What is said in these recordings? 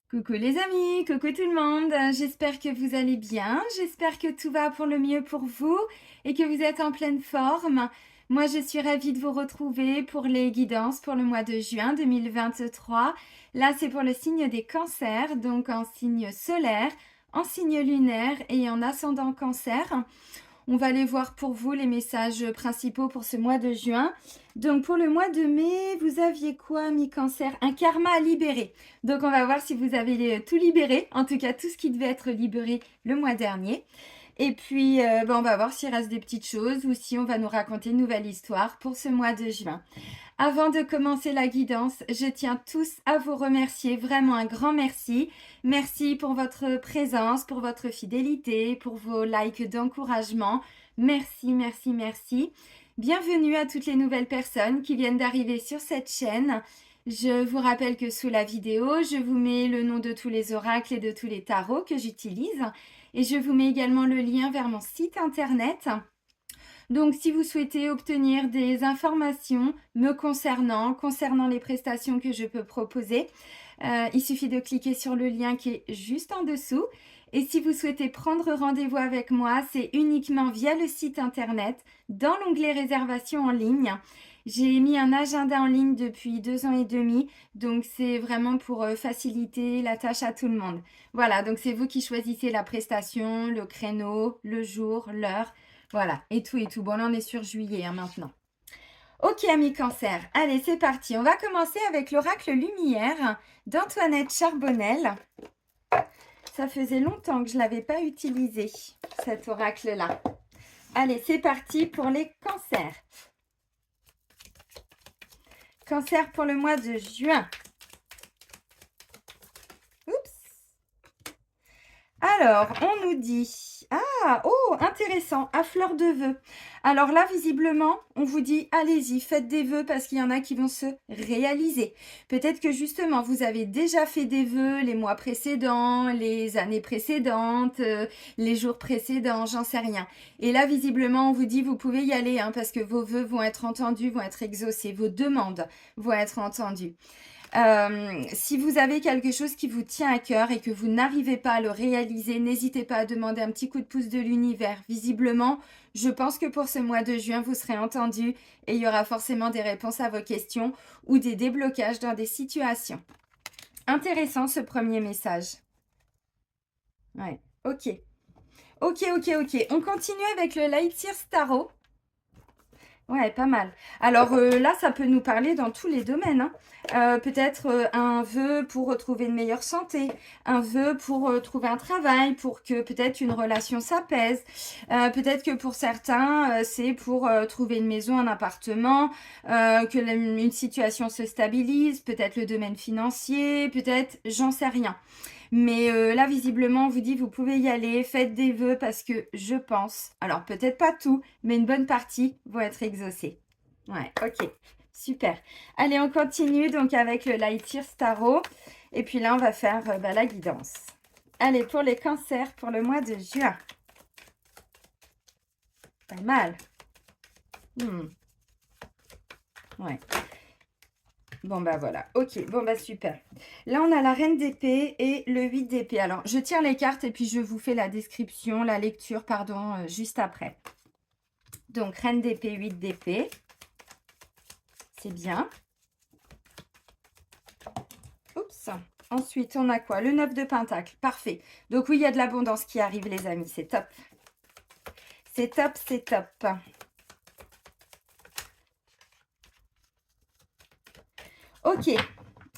Coucou les amis, coucou tout le monde, j'espère que vous allez bien, j'espère que tout va pour le mieux pour vous et que vous êtes en pleine forme. Moi je suis ravie de vous retrouver pour les guidances pour le mois de juin 2023. Là c'est pour le signe des cancers, donc en signe solaire, en signe lunaire et en ascendant cancer. On va aller voir pour vous les messages principaux pour ce mois de juin. Donc pour le mois de mai, vous aviez quoi, mi-cancer? Un karma à libérer. Donc on va voir si vous avez tout libéré, en tout cas tout ce qui devait être libéré le mois dernier. Et puis on va voir s'il reste des petites choses ou si on va nous raconter une nouvelle histoire pour ce mois de juin. Avant de commencer la guidance, je tiens tous à vous remercier, vraiment un grand merci. Merci pour votre présence, pour votre fidélité, pour vos likes d'encouragement. Merci, merci, merci. Bienvenue à toutes les nouvelles personnes qui viennent d'arriver sur cette chaîne. Je vous rappelle que sous la vidéo, je vous mets le nom de tous les oracles et de tous les tarots que j'utilise. Et je vous mets également le lien vers mon site internet. Donc, si vous souhaitez obtenir des informations me concernant les prestations que je peux proposer, il suffit de cliquer sur le lien qui est juste en dessous. Et si vous souhaitez prendre rendez-vous avec moi, c'est uniquement via le site internet, dans l'onglet réservation en ligne. J'ai mis un agenda en ligne depuis 2 ans et demi, donc c'est vraiment pour faciliter la tâche à tout le monde. Voilà, donc c'est vous qui choisissez la prestation, le créneau, le jour, l'heure. Voilà, et tout et tout. Bon, là, on est sur juillet maintenant. Ok, amis cancer, allez, c'est parti. On va commencer avec l'oracle lumière d'Antoinette Charbonnel. Ça faisait longtemps que je ne l'avais pas utilisé, cet oracle-là. Allez, c'est parti pour les cancers. Cancer pour le mois de juin. Oups. Alors, on nous dit... Ah, oh, intéressant, à fleur de vœux. Alors là, visiblement, on vous dit, allez-y, faites des vœux parce qu'il y en a qui vont se réaliser. Peut-être que justement, vous avez déjà fait des vœux les mois précédents, les années précédentes, les jours précédents, j'en sais rien. Et là, visiblement, on vous dit, vous pouvez y aller parce que vos vœux vont être entendus, vont être exaucés, vos demandes vont être entendues. Si vous avez quelque chose qui vous tient à cœur et que vous n'arrivez pas à le réaliser, n'hésitez pas à demander un petit coup de pouce de l'univers. Visiblement, je pense que pour ce mois de juin, vous serez entendu et il y aura forcément des réponses à vos questions ou des déblocages dans des situations. Intéressant ce premier message. Ouais, ok. Ok. On continue avec le Lightyear Starro. Ouais, pas mal. Alors là, ça peut nous parler dans tous les domaines, hein. Peut-être un vœu pour retrouver une meilleure santé, un vœu pour trouver un travail, pour que peut-être une relation s'apaise. Peut-être que pour certains, c'est pour trouver une maison, un appartement, que une situation se stabilise, peut-être le domaine financier, peut-être, j'en sais rien. Mais là, visiblement, on vous dit, vous pouvez y aller, faites des vœux parce que je pense, alors peut-être pas tout, mais une bonne partie vont être exaucées. Ouais, ok, super. Allez, on continue donc avec le Lightyear Starro. Et puis là, on va faire la guidance. Allez, pour les cancers pour le mois de juin. Pas mal. Ouais. Bon, bah voilà. Ok, bon, bah super. Là, on a la reine d'épée et le 8 d'épée. Alors, je tire les cartes et puis je vous fais la description, la lecture, pardon, juste après. Donc, reine d'épée, 8 d'épée. C'est bien. Oups. Ensuite, on a quoi? Le 9 de pentacle. Parfait. Donc, oui, il y a de l'abondance qui arrive, les amis. C'est top. C'est top, c'est top. Ok.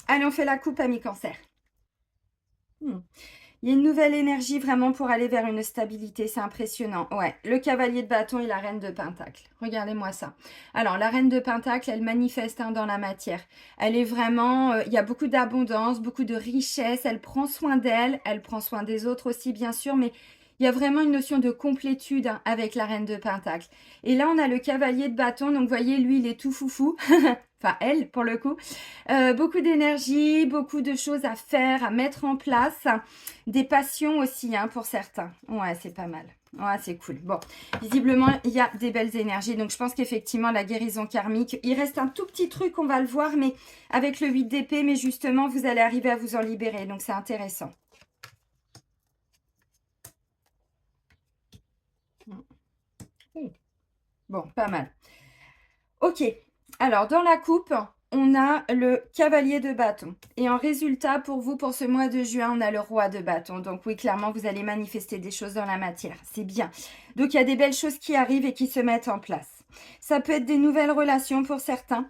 Allez, on fait la coupe, amis cancer. Il y a une nouvelle énergie vraiment pour aller vers une stabilité, c'est impressionnant. Ouais, le cavalier de bâton et la reine de pentacle. Regardez-moi ça. Alors, la reine de pentacle, elle manifeste dans la matière. Elle est vraiment, il y a beaucoup d'abondance, beaucoup de richesse. Elle prend soin d'elle, elle prend soin des autres aussi, bien sûr, mais il y a vraiment une notion de complétude avec la reine de pentacle. Et là, on a le cavalier de bâton. Donc, vous voyez, lui, il est tout foufou. Enfin, elle, pour le coup. Beaucoup d'énergie, beaucoup de choses à faire, à mettre en place. Des passions aussi, pour certains. Ouais, c'est pas mal. Ouais, c'est cool. Bon, visiblement, il y a des belles énergies. Donc, je pense qu'effectivement, la guérison karmique, il reste un tout petit truc, on va le voir, mais avec le 8 d'épée, mais justement, vous allez arriver à vous en libérer. Donc, c'est intéressant. Bon, pas mal. Ok, alors dans la coupe, on a le cavalier de bâton. Et en résultat, pour vous, pour ce mois de juin, on a le roi de bâton. Donc oui, clairement, vous allez manifester des choses dans la matière. C'est bien. Donc il y a des belles choses qui arrivent et qui se mettent en place. Ça peut être des nouvelles relations pour certains.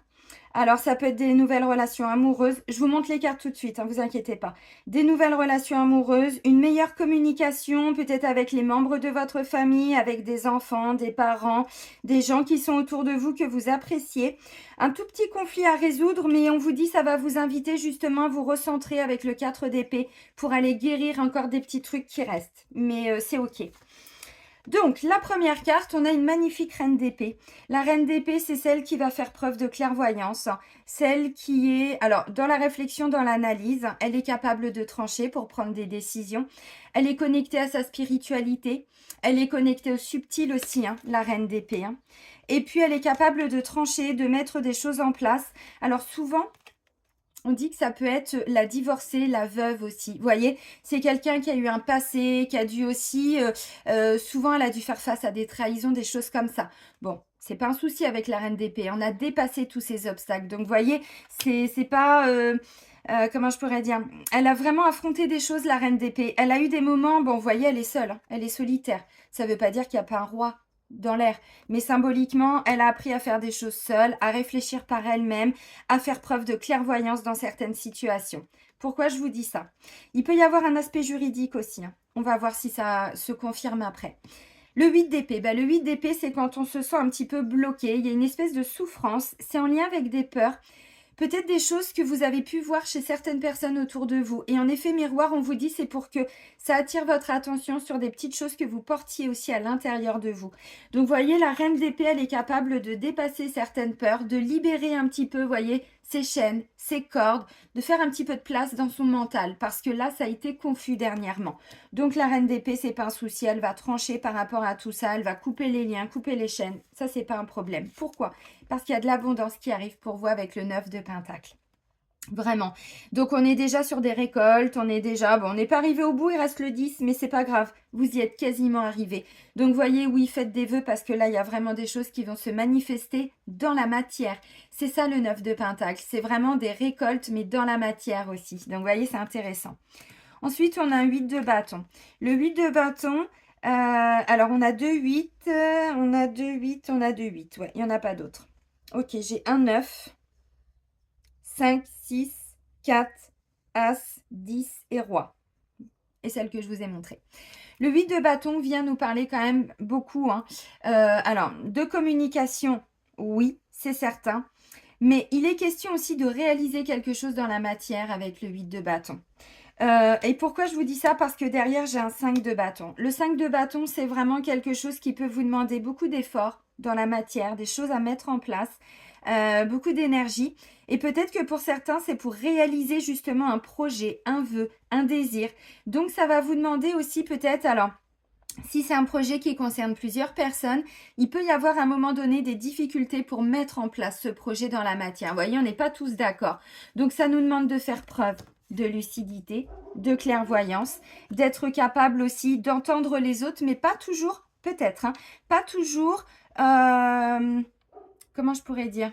Alors, ça peut être des nouvelles relations amoureuses. Je vous montre les cartes tout de suite, hein, vous inquiétez pas. Des nouvelles relations amoureuses, une meilleure communication, peut-être avec les membres de votre famille, avec des enfants, des parents, des gens qui sont autour de vous que vous appréciez. Un tout petit conflit à résoudre, mais on vous dit ça va vous inviter justement à vous recentrer avec le 4 d'épée pour aller guérir encore des petits trucs qui restent. Mais c'est ok. Donc, la première carte, on a une magnifique reine d'épée. La reine d'épée, c'est celle qui va faire preuve de clairvoyance, celle qui est, alors, dans la réflexion, dans l'analyse, elle est capable de trancher pour prendre des décisions. Elle est connectée à sa spiritualité. Elle est connectée au subtil aussi, hein, la reine d'épée. Hein. Et puis, elle est capable de trancher, de mettre des choses en place. Alors, souvent, on dit que ça peut être la divorcée, la veuve aussi. Vous voyez, c'est quelqu'un qui a eu un passé, qui a dû aussi... souvent, elle a dû faire face à des trahisons, des choses comme ça. Bon, c'est pas un souci avec la reine d'épée. On a dépassé tous ces obstacles. Donc, vous voyez, c'est pas... comment je pourrais dire? Elle a vraiment affronté des choses, la reine d'épée. Elle a eu des moments... Bon, vous voyez, elle est seule. Hein, elle est solitaire. Ça veut pas dire qu'il n'y a pas un roi dans l'air. Mais symboliquement, elle a appris à faire des choses seule, à réfléchir par elle-même, à faire preuve de clairvoyance dans certaines situations. Pourquoi je vous dis ça? Il peut y avoir un aspect juridique aussi. Hein. On va voir si ça se confirme après. Le 8 d'épée, le 8 d'épée, c'est quand on se sent un petit peu bloqué, il y a une espèce de souffrance, c'est en lien avec des peurs, peut-être des choses que vous avez pu voir chez certaines personnes autour de vous. Et en effet, miroir, on vous dit, c'est pour que ça attire votre attention sur des petites choses que vous portiez aussi à l'intérieur de vous. Donc, vous voyez, la reine d'épée, elle est capable de dépasser certaines peurs, de libérer un petit peu, vous voyez, ses chaînes, ses cordes, de faire un petit peu de place dans son mental. Parce que là, ça a été confus dernièrement. Donc, la reine d'épée, c'est pas un souci. Elle va trancher par rapport à tout ça. Elle va couper les liens, couper les chaînes. Ça, c'est pas un problème. Pourquoi? Parce qu'il y a de l'abondance qui arrive pour vous avec le 9 de Pentacle. Vraiment. Donc, on est déjà sur des récoltes, on est déjà... Bon, on n'est pas arrivé au bout, il reste le 10, mais c'est pas grave. Vous y êtes quasiment arrivé. Donc, voyez, oui, faites des vœux parce que là, il y a vraiment des choses qui vont se manifester dans la matière. C'est ça, le 9 de Pentacle. C'est vraiment des récoltes, mais dans la matière aussi. Donc, vous voyez, c'est intéressant. Ensuite, on a un 8 de bâton. Le 8 de bâton... alors, on a 2 8, on a 2 8, on a 2 8. Ouais, il n'y en a pas d'autres. Ok, j'ai un 9, 5, 6, 4, As, 10 et Roi. Et celle que je vous ai montrée. Le 8 de bâton vient nous parler quand même beaucoup. Hein. Alors, de communication, oui, c'est certain. Mais il est question aussi de réaliser quelque chose dans la matière avec le 8 de bâton. Et pourquoi je vous dis ça? Parce que derrière, j'ai un 5 de bâton. Le 5 de bâton, c'est vraiment quelque chose qui peut vous demander beaucoup d'efforts dans la matière, des choses à mettre en place, beaucoup d'énergie. Et peut-être que pour certains, c'est pour réaliser justement un projet, un vœu, un désir. Donc, ça va vous demander aussi peut-être, alors... Si c'est un projet qui concerne plusieurs personnes, il peut y avoir à un moment donné des difficultés pour mettre en place ce projet dans la matière. Vous voyez, on n'est pas tous d'accord. Donc, ça nous demande de faire preuve de lucidité, de clairvoyance, d'être capable aussi d'entendre les autres, mais pas toujours, peut-être, hein, pas toujours, comment je pourrais dire?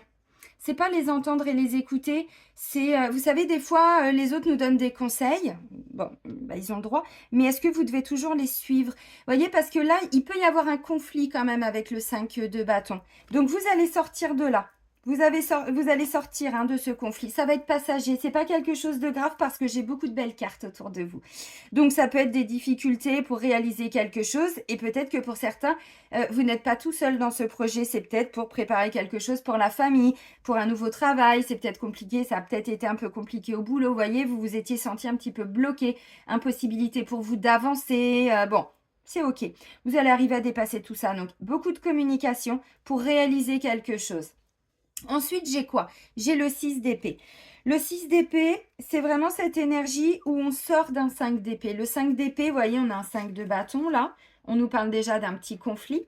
C'est pas les entendre et les écouter, c'est, vous savez, des fois, les autres nous donnent des conseils. Bon, ils ont le droit, mais est-ce que vous devez toujours les suivre? Vous voyez, parce que là, il peut y avoir un conflit quand même avec le 5 de bâton. Donc, vous allez sortir de là. Vous allez sortir hein, de ce conflit. Ça va être passager. C'est pas quelque chose de grave parce que j'ai beaucoup de belles cartes autour de vous. Donc, ça peut être des difficultés pour réaliser quelque chose. Et peut-être que pour certains, vous n'êtes pas tout seul dans ce projet. C'est peut-être pour préparer quelque chose pour la famille, pour un nouveau travail. C'est peut-être compliqué. Ça a peut-être été un peu compliqué au boulot. Vous voyez, vous vous étiez senti un petit peu bloqué. Impossibilité pour vous d'avancer. Bon. C'est ok. Vous allez arriver à dépasser tout ça. Donc, beaucoup de communication pour réaliser quelque chose. Ensuite, j'ai quoi? J'ai le 6 d'épée. Le 6 d'épée, c'est vraiment cette énergie où on sort d'un 5 d'épée. Le 5 d'épée, vous voyez, on a un 5 de bâton là. on nous parle déjà d'un petit conflit.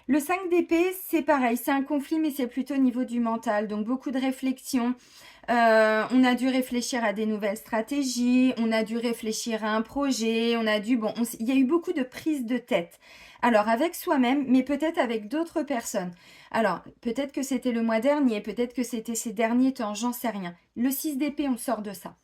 Le 5 d'épée, c'est pareil, c'est un conflit, mais c'est plutôt au niveau du mental. Donc, beaucoup de réflexion. On a dû réfléchir à des nouvelles stratégies, on a dû réfléchir à un projet, on a dû... Bon, il y a eu beaucoup de prises de tête. Alors, avec soi-même, mais peut-être avec d'autres personnes. Alors, peut-être que c'était le mois dernier, peut-être que c'était ces derniers temps, j'en sais rien. Le 6 d'épée, on sort de ça.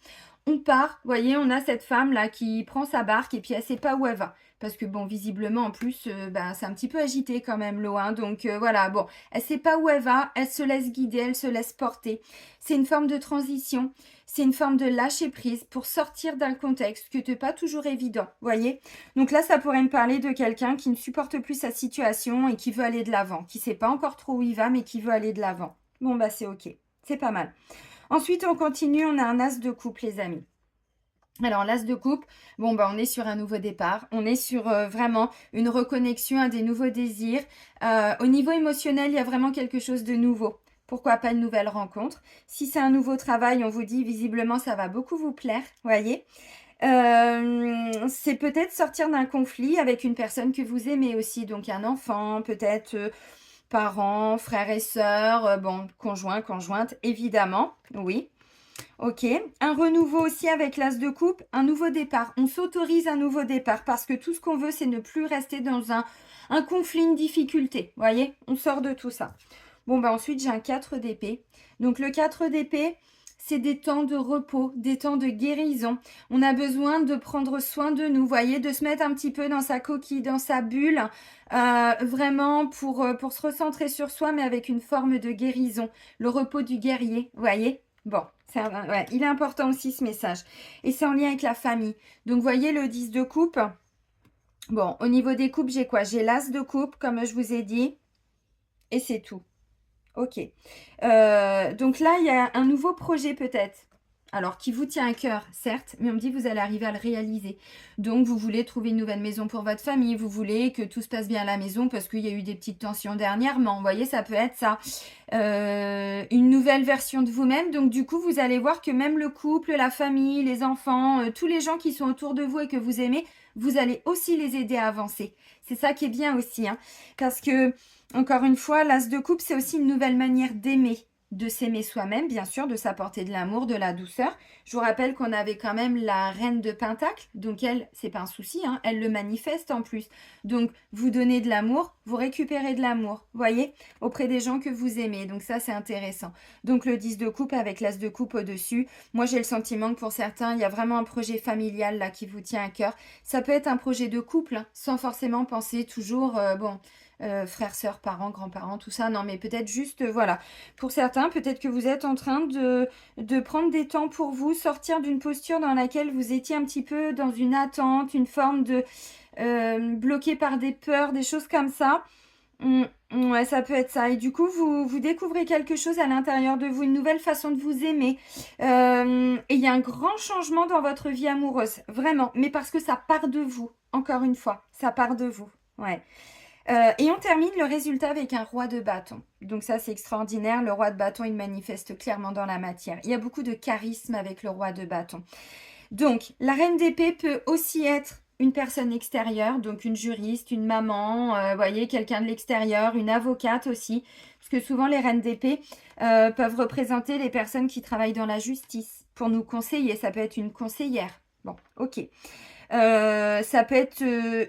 On part, vous voyez, on a cette femme-là qui prend sa barque et puis elle sait pas où elle va. Parce que bon, visiblement, en plus, c'est un petit peu agité quand même, l'eau. Hein, donc voilà, bon, elle sait pas où elle va, elle se laisse guider, elle se laisse porter. C'est une forme de transition, c'est une forme de lâcher prise pour sortir d'un contexte qui n'était pas toujours évident, vous voyez. Donc là, ça pourrait me parler de quelqu'un qui ne supporte plus sa situation et qui veut aller de l'avant, qui sait pas encore trop où il va, mais qui veut aller de l'avant. Bon, bah c'est ok, c'est pas mal. Ensuite, on continue, on a un as de coupe, les amis. Alors, l'as de coupe, bon, bah, on est sur un nouveau départ. On est sur vraiment une reconnexion à des nouveaux désirs. Au niveau émotionnel, il y a vraiment quelque chose de nouveau. Pourquoi pas une nouvelle rencontre? Si c'est un nouveau travail, on vous dit visiblement ça va beaucoup vous plaire, voyez. C'est peut-être sortir d'un conflit avec une personne que vous aimez aussi, donc un enfant, peut-être parents, frères et sœurs, bon, conjoint, conjointe, évidemment, oui. Ok, un renouveau aussi avec l'as de coupe, un nouveau départ. On s'autorise un nouveau départ parce que tout ce qu'on veut, c'est ne plus rester dans un conflit, une difficulté. Vous voyez, on sort de tout ça. Bon, bah ensuite, j'ai un 4 d'épée. Donc, le 4 d'épée, c'est des temps de repos, des temps de guérison. On a besoin de prendre soin de nous, vous voyez, de se mettre un petit peu dans sa coquille, dans sa bulle, vraiment pour se recentrer sur soi, mais avec une forme de guérison. Le repos du guerrier, vous voyez. Bon, ouais, il est important aussi ce message. Et c'est en lien avec la famille. Donc, vous voyez le 10 de coupe. Bon, au niveau des coupes, j'ai quoi? J'ai l'as de coupe, comme je vous ai dit. Et c'est tout. Ok. Donc là, il y a un nouveau projet peut-être. Alors, qui vous tient à cœur, certes, mais on me dit que vous allez arriver à le réaliser. Donc, vous voulez trouver une nouvelle maison pour votre famille, vous voulez que tout se passe bien à la maison parce qu'il y a eu des petites tensions dernièrement. Vous voyez, ça peut être ça. Une nouvelle version de vous-même. Donc, du coup, vous allez voir que même le couple, la famille, les enfants, tous les gens qui sont autour de vous et que vous aimez, vous allez aussi les aider à avancer. C'est ça qui est bien aussi. Hein, parce que, encore une fois, l'as de coupe, c'est aussi une nouvelle manière d'aimer. De s'aimer soi-même, bien sûr, de s'apporter de l'amour, de la douceur. Je vous rappelle qu'on avait quand même la reine de Pentacle, donc elle, c'est pas un souci, hein, elle le manifeste en plus. Donc, vous donnez de l'amour, vous récupérez de l'amour, voyez, auprès des gens que vous aimez. Donc ça, c'est intéressant. Donc, le 10 de coupe avec l'as de coupe au-dessus. Moi, j'ai le sentiment que pour certains, il y a vraiment un projet familial là qui vous tient à cœur. Ça peut être un projet de couple, hein, sans forcément penser toujours, frères, sœurs, parents, grands-parents, tout ça. Non, mais peut-être juste, voilà. Pour certains, peut-être que vous êtes en train de prendre des temps pour vous, sortir d'une posture dans laquelle vous étiez un petit peu dans une attente, une forme de bloqué par des peurs, des choses comme ça. Ouais, ça peut être ça. Et du coup, vous découvrez quelque chose à l'intérieur de vous, une nouvelle façon de vous aimer. Et il y a un grand changement dans votre vie amoureuse, vraiment. Mais parce que ça part de vous, encore une fois, ça part de vous. Ouais. Et on termine le résultat avec un roi de bâton. Donc ça, c'est extraordinaire. Le roi de bâton, il manifeste clairement dans la matière. Il y a beaucoup de charisme avec le roi de bâton. Donc, la reine d'épée peut aussi être une personne extérieure, donc une juriste, une maman, voyez, quelqu'un de l'extérieur, une avocate aussi. Parce que souvent, les reines d'épée peuvent représenter les personnes qui travaillent dans la justice pour nous conseiller. Ça peut être une conseillère. Bon, ok. Ça peut être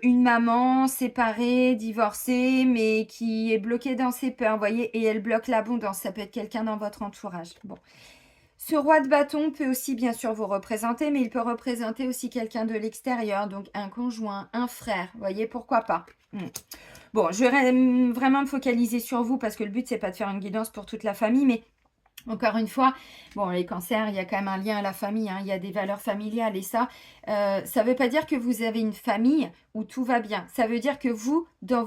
une maman séparée, divorcée, mais qui est bloquée dans ses peurs, vous voyez, et elle bloque l'abondance. Ça peut être quelqu'un dans votre entourage. Bon. Ce roi de bâton peut aussi bien sûr vous représenter, mais il peut représenter aussi quelqu'un de l'extérieur, donc un conjoint, un frère, vous voyez, pourquoi pas. Bon, je vais vraiment me focaliser sur vous parce que le but, c'est pas de faire une guidance pour toute la famille, mais encore une fois, bon, les cancers, il y a quand même un lien à la famille, hein, il y a des valeurs familiales et ça ne veut pas dire que vous avez une famille où tout va bien. Ça veut dire que vous, dans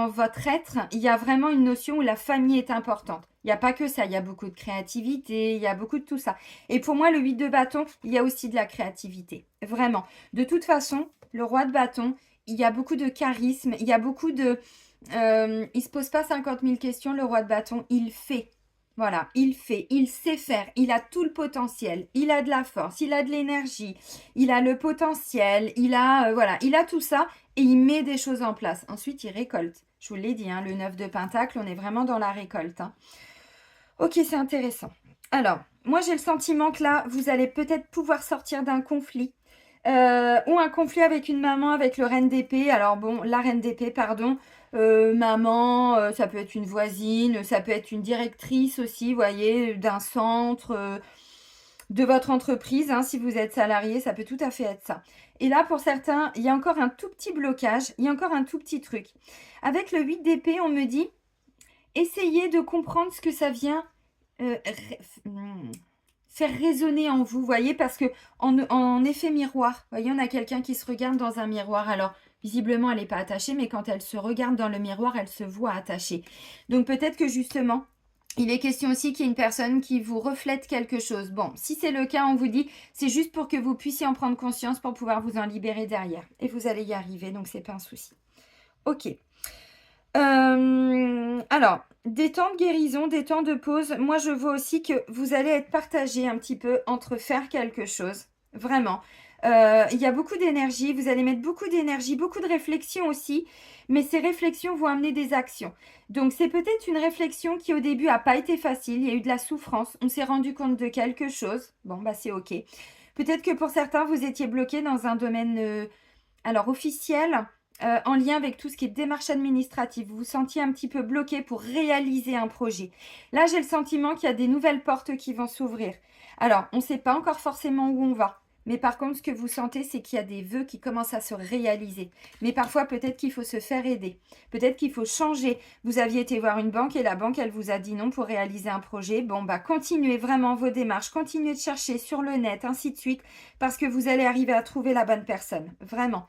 votre être, il y a vraiment une notion où la famille est importante. Il n'y a pas que ça, il y a beaucoup de créativité, il y a beaucoup de tout ça. Et pour moi, le 8 de bâton, il y a aussi de la créativité, vraiment. De toute façon, le roi de bâton, il y a beaucoup de charisme, il y a beaucoup de... il ne se pose pas 50 000 questions, le roi de bâton, il fait. Voilà, il fait, il sait faire, il a tout le potentiel, il a de la force, il a de l'énergie, il a le potentiel, voilà, il a tout ça et il met des choses en place. Ensuite, il récolte. Je vous l'ai dit, hein, le 9 de Pentacle, on est vraiment dans la récolte, hein. Ok, c'est intéressant. Alors, moi j'ai le sentiment que là, vous allez peut-être pouvoir sortir d'un conflit. Ou un conflit avec une maman, avec le reine d'épée. Alors bon, la reine d'épée, pardon. Maman, ça peut être une voisine, ça peut être une directrice aussi, vous voyez, d'un centre, de votre entreprise, hein, si vous êtes salarié, ça peut tout à fait être ça. Et là, pour certains, il y a encore un tout petit blocage, il y a encore un tout petit truc. Avec le 8 d'épée, on me dit, essayez de comprendre ce que ça vient euh, faire résonner en vous, voyez, parce que en effet miroir, voyez, on a quelqu'un qui se regarde dans un miroir. Alors, visiblement, elle n'est pas attachée, mais quand elle se regarde dans le miroir, elle se voit attachée. Donc, peut-être que justement, il est question aussi qu'il y ait une personne qui vous reflète quelque chose. Bon, si c'est le cas, on vous dit, c'est juste pour que vous puissiez en prendre conscience pour pouvoir vous en libérer derrière. Et vous allez y arriver, donc c'est pas un souci. Ok. Alors, des temps de guérison, des temps de pause, moi je vois aussi que vous allez être partagé un petit peu entre faire quelque chose, vraiment. Il y a beaucoup d'énergie, vous allez mettre beaucoup d'énergie, beaucoup de réflexion aussi, mais ces réflexions vont amener des actions. Donc c'est peut-être une réflexion qui au début n'a pas été facile, il y a eu de la souffrance, on s'est rendu compte de quelque chose, bon bah c'est ok. Peut-être que pour certains vous étiez bloqué dans un domaine alors officiel, en lien avec tout ce qui est démarche administrative. Vous vous sentiez un petit peu bloqué pour réaliser un projet. Là, j'ai le sentiment qu'il y a des nouvelles portes qui vont s'ouvrir. Alors, on ne sait pas encore forcément où on va. Mais par contre, ce que vous sentez, c'est qu'il y a des vœux qui commencent à se réaliser. Mais parfois, peut-être qu'il faut se faire aider. Peut-être qu'il faut changer. Vous aviez été voir une banque et la banque, elle vous a dit non pour réaliser un projet. Bon, bah, continuez vraiment vos démarches. Continuez de chercher sur le net, ainsi de suite, parce que vous allez arriver à trouver la bonne personne. Vraiment.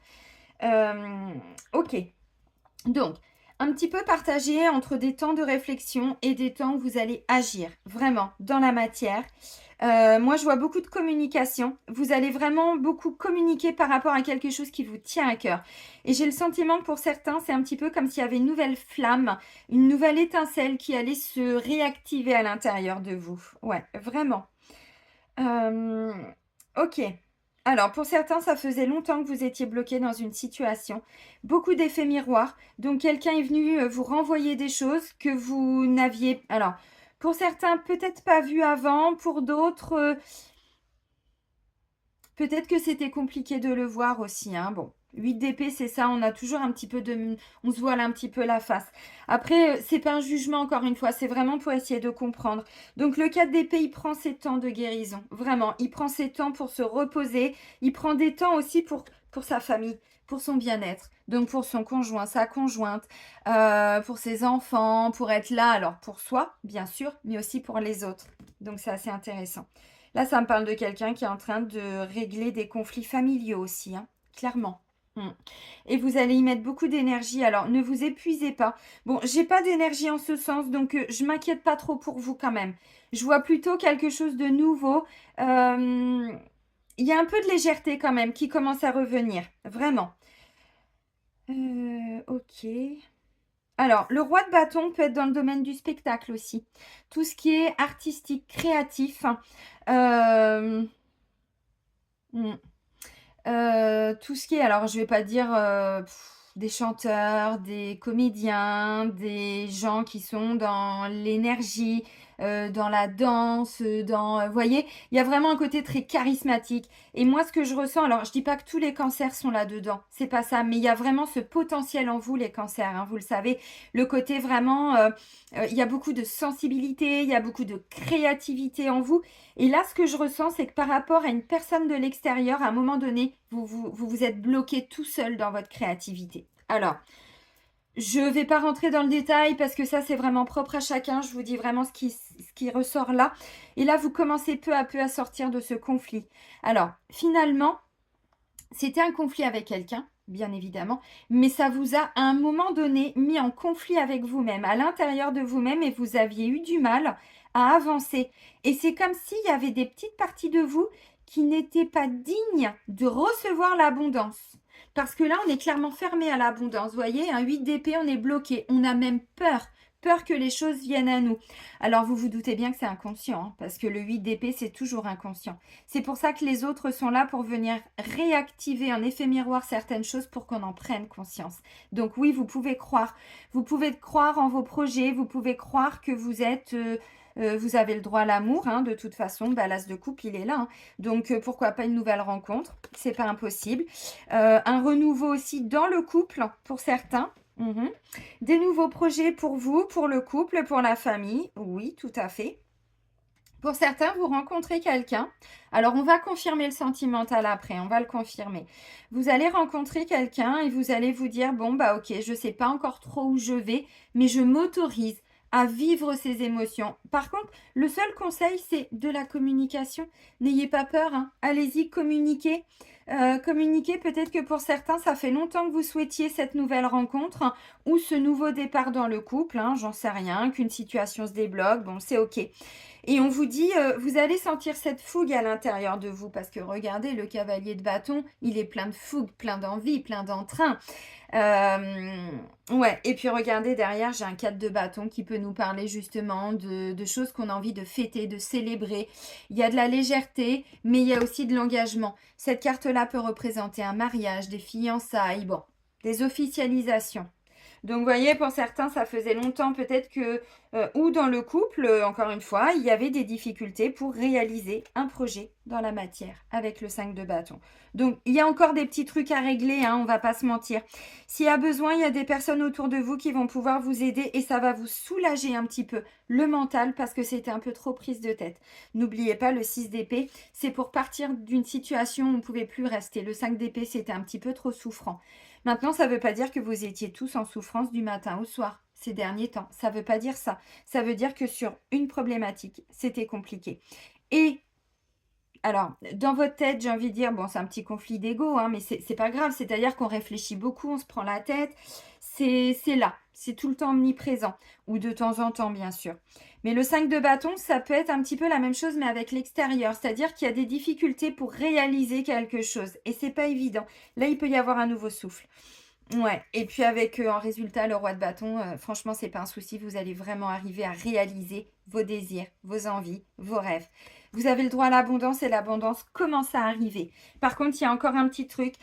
Ok. Donc, un petit peu partagé entre des temps de réflexion et des temps où vous allez agir vraiment dans la matière. Moi, je vois beaucoup de communication. Vous allez vraiment beaucoup communiquer par rapport à quelque chose qui vous tient à cœur. Et j'ai le sentiment que pour certains, c'est un petit peu comme s'il y avait une nouvelle flamme, une nouvelle étincelle qui allait se réactiver à l'intérieur de vous. Ouais, vraiment. Euh, ok. Alors, pour certains, ça faisait longtemps que vous étiez bloqué dans une situation. Beaucoup d'effets miroirs. Donc, quelqu'un est venu vous renvoyer des choses que vous n'aviez... Alors, pour certains, peut-être pas vu avant. Pour d'autres, peut-être que c'était compliqué de le voir aussi, hein. Bon, 8 d'épée, c'est ça, on a toujours un petit peu de... On se voile un petit peu la face. Après, c'est pas un jugement, encore une fois, c'est vraiment pour essayer de comprendre. Donc, le 4 d'épée, il prend ses temps de guérison. Vraiment, il prend ses temps pour se reposer. Il prend des temps aussi pour sa famille, pour son bien-être. Donc, pour son conjoint, sa conjointe, pour ses enfants, pour être là, alors pour soi, bien sûr, mais aussi pour les autres. Donc, c'est assez intéressant. Là, ça me parle de quelqu'un qui est en train de régler des conflits familiaux aussi, hein, clairement. Mm. Et vous allez y mettre beaucoup d'énergie. Alors, ne vous épuisez pas. Bon, j'ai pas d'énergie en ce sens, donc je m'inquiète pas trop pour vous quand même. Je vois plutôt quelque chose de nouveau. Il y a un peu de légèreté quand même qui commence à revenir, vraiment. Ok. Alors, le roi de bâton peut être dans le domaine du spectacle aussi. Tout ce qui est artistique, créatif. Euh, hmm. Tout ce qui est, alors je vais pas dire des chanteurs, des comédiens, des gens qui sont dans l'énergie, dans la danse, vous voyez, il y a vraiment un côté très charismatique. Et moi, ce que je ressens, alors je dis pas que tous les cancers sont là-dedans, c'est pas ça, mais il y a vraiment ce potentiel en vous, les cancers, hein, vous le savez, le côté vraiment, il y a beaucoup de sensibilité, il y a beaucoup de créativité en vous. Et là, ce que je ressens, c'est que par rapport à une personne de l'extérieur, à un moment donné, vous êtes bloqué tout seul dans votre créativité. Alors, je ne vais pas rentrer dans le détail parce que ça, c'est vraiment propre à chacun. Je vous dis vraiment ce qui ressort là. Et là, vous commencez peu à peu à sortir de ce conflit. Alors, finalement, c'était un conflit avec quelqu'un, bien évidemment, mais ça vous a à un moment donné mis en conflit avec vous-même, à l'intérieur de vous-même, et vous aviez eu du mal à avancer. Et c'est comme s'il y avait des petites parties de vous qui n'étaient pas dignes de recevoir l'abondance. Parce que là, on est clairement fermé à l'abondance. Vous voyez, un 8 d'épée, on est bloqué. On a même peur peur que les choses viennent à nous. Alors vous vous doutez bien que c'est inconscient, hein, parce que le 8 d'épée, c'est toujours inconscient. C'est pour ça que les autres sont là pour venir réactiver en effet miroir certaines choses pour qu'on en prenne conscience. Donc oui, vous pouvez croire en vos projets, vous pouvez croire que vous êtes... vous avez le droit à l'amour, hein, de toute façon, bah, l'as de coupe, il est là. Hein. Donc, pourquoi pas une nouvelle rencontre? C'est pas impossible. Un renouveau aussi dans le couple, pour certains. Mhm. Des nouveaux projets pour vous, pour le couple, pour la famille. Oui, tout à fait. Pour certains, vous rencontrez quelqu'un. Alors, on va confirmer le sentimental après, on va le confirmer. Vous allez rencontrer quelqu'un et vous allez vous dire, bon, bah ok, je ne sais pas encore trop où je vais, mais je m'autorise à vivre ces émotions. Par contre, le seul conseil, c'est de la communication. N'ayez pas peur, hein. Allez-y, communiquez. Communiquez, peut-être que pour certains, ça fait longtemps que vous souhaitiez cette nouvelle rencontre, hein, ou ce nouveau départ dans le couple, hein, j'en sais rien, qu'une situation se débloque, bon, c'est ok. Et on vous dit, vous allez sentir cette fougue à l'intérieur de vous, parce que regardez, le cavalier de bâton, il est plein de fougue, plein d'envie, plein d'entrain. Ouais, et puis regardez, derrière, j'ai un 4 de bâton qui peut nous parler justement de choses qu'on a envie de fêter, de célébrer. Il y a de la légèreté, mais il y a aussi de l'engagement. Cette carte-là peut représenter un mariage, des fiançailles, bon, des officialisations. Donc, vous voyez, pour certains, ça faisait longtemps peut-être que, ou dans le couple, encore une fois, il y avait des difficultés pour réaliser un projet dans la matière avec le 5 de bâton. Donc, il y a encore des petits trucs à régler, hein, on va pas se mentir. S'il y a besoin, il y a des personnes autour de vous qui vont pouvoir vous aider et ça va vous soulager un petit peu le mental parce que c'était un peu trop prise de tête. N'oubliez pas, le 6 d'épée, c'est pour partir d'une situation où on ne pouvait plus rester. Le 5 d'épée, c'était un petit peu trop souffrant. Maintenant, ça ne veut pas dire que vous étiez tous en souffrance du matin au soir ces derniers temps. Ça ne veut pas dire ça. Ça veut dire que sur une problématique, c'était compliqué. Et alors, dans votre tête, j'ai envie de dire, bon, c'est un petit conflit d'ego, hein, mais c'est pas grave. C'est-à-dire qu'on réfléchit beaucoup, on se prend la tête. C'est là, c'est tout le temps omniprésent. Ou de temps en temps, bien sûr. Mais le 5 de bâton, ça peut être un petit peu la même chose, mais avec l'extérieur. C'est-à-dire qu'il y a des difficultés pour réaliser quelque chose. Et c'est pas évident. Là, il peut y avoir un nouveau souffle. Ouais, et puis avec en résultat le roi de bâton, franchement, c'est pas un souci. Vous allez vraiment arriver à réaliser vos désirs, vos envies, vos rêves. Vous avez le droit à l'abondance et l'abondance commence à arriver. Par contre, il y a encore un petit truc.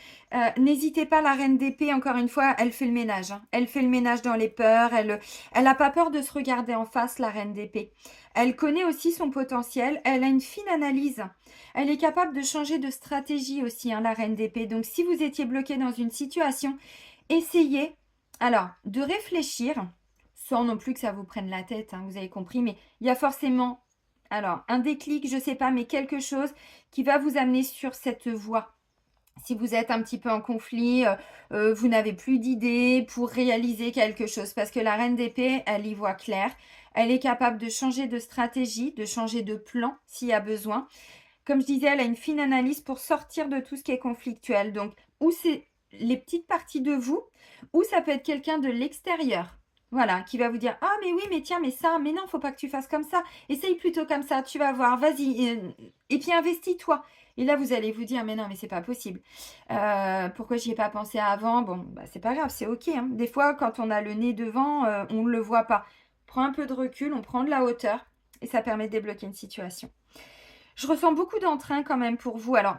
N'hésitez pas, la reine d'épée, encore une fois, elle fait le ménage. Hein. Elle fait le ménage dans les peurs. Elle n'a pas peur de se regarder en face, la reine d'épée. Elle connaît aussi son potentiel. Elle a une fine analyse. Elle est capable de changer de stratégie aussi, hein, la reine d'épée. Donc, si vous étiez bloqué dans une situation, essayez alors de réfléchir, sans non plus que ça vous prenne la tête, hein, vous avez compris, mais il y a forcément alors un déclic, je ne sais pas, mais quelque chose qui va vous amener sur cette voie. Si vous êtes un petit peu en conflit, vous n'avez plus d'idées pour réaliser quelque chose, parce que la reine d'épée, elle y voit clair. Elle est capable de changer de stratégie, de changer de plan s'il y a besoin. Comme je disais, elle a une fine analyse pour sortir de tout ce qui est conflictuel. Donc, ou c'est les petites parties de vous, ou ça peut être quelqu'un de l'extérieur. Voilà, qui va vous dire, ah mais oui, mais tiens, mais ça, mais non, faut pas que tu fasses comme ça. Essaye plutôt comme ça, tu vas voir, vas-y. Et puis investis-toi. Et là, vous allez vous dire, mais non, mais c'est pas possible. Pourquoi j'y ai pas pensé avant? Bon, bah, c'est pas grave, c'est ok. Hein. Des fois, quand on a le nez devant, on ne le voit pas. On prend un peu de recul, on prend de la hauteur, et ça permet de débloquer une situation. Je ressens beaucoup d'entrain quand même pour vous. Alors,